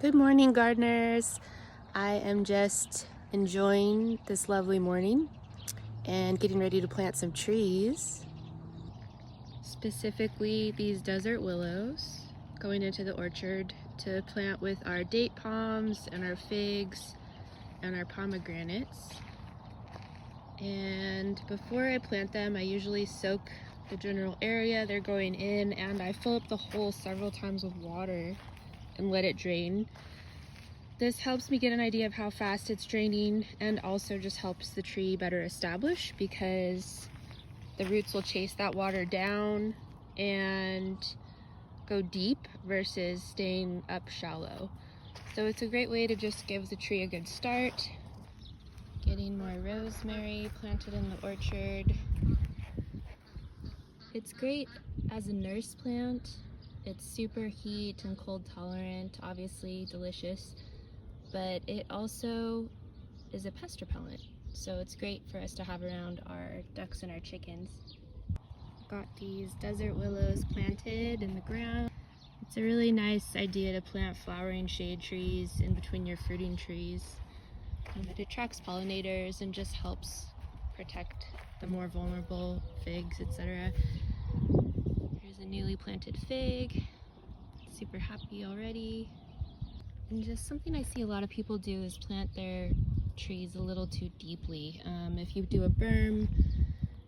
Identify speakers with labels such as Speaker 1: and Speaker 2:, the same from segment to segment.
Speaker 1: Good morning, gardeners. I am just enjoying this lovely morning and getting ready to plant some trees. Specifically these desert willows, going into the orchard to plant with our date palms and our figs and our pomegranates. And before I plant them, I usually soak the general area they're going in, and I fill up the hole several times with water and let it drain. This helps me get an idea of how fast it's draining, and also just helps the tree better establish because the roots will chase that water down and go deep versus staying up shallow. So it's a great way to just give the tree a good start. Getting more rosemary planted in the orchard. It's great as a nurse plant. It's super heat and cold tolerant, obviously delicious, but it also is a pest repellent. So it's great for us to have around our ducks and our chickens. Got these desert willows planted in the ground. It's a really nice idea to plant flowering shade trees in between your fruiting trees. It attracts pollinators and just helps protect the more vulnerable figs, etc. Here's a newly planted fig. Super happy already. And just something I see a lot of people do is plant their trees a little too deeply. If you do a berm,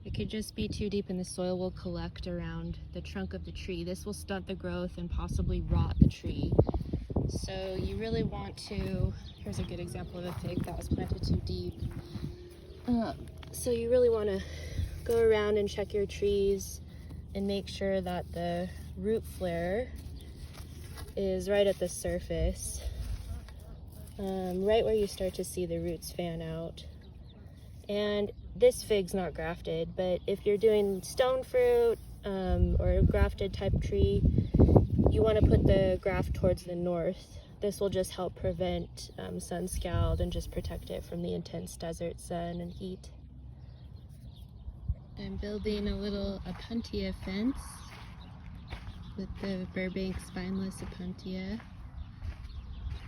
Speaker 1: it could just be too deep and the soil will collect around the trunk of the tree. This will stunt the growth and possibly rot the tree. So you really want to, here's a good example of a fig that was planted too deep. So you really want to go around and check your trees and make sure that the root flare is right at the surface, right where you start to see the roots fan out. And this fig's not grafted, but if you're doing stone fruit or a grafted type tree, you want to put the graft towards the north. This will just help prevent sun scald and just protect it from the intense desert sun and heat. I'm building a little Opuntia fence with the Burbank spineless Opuntia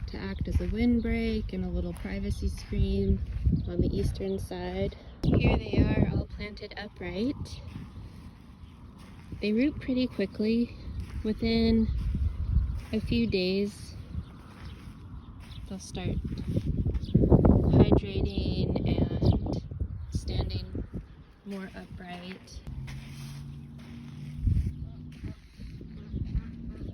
Speaker 1: to act as a windbreak and a little privacy screen on the eastern side. Here they are, all planted upright. They root pretty quickly. Within a few days, they'll start hydrating and standing more upright.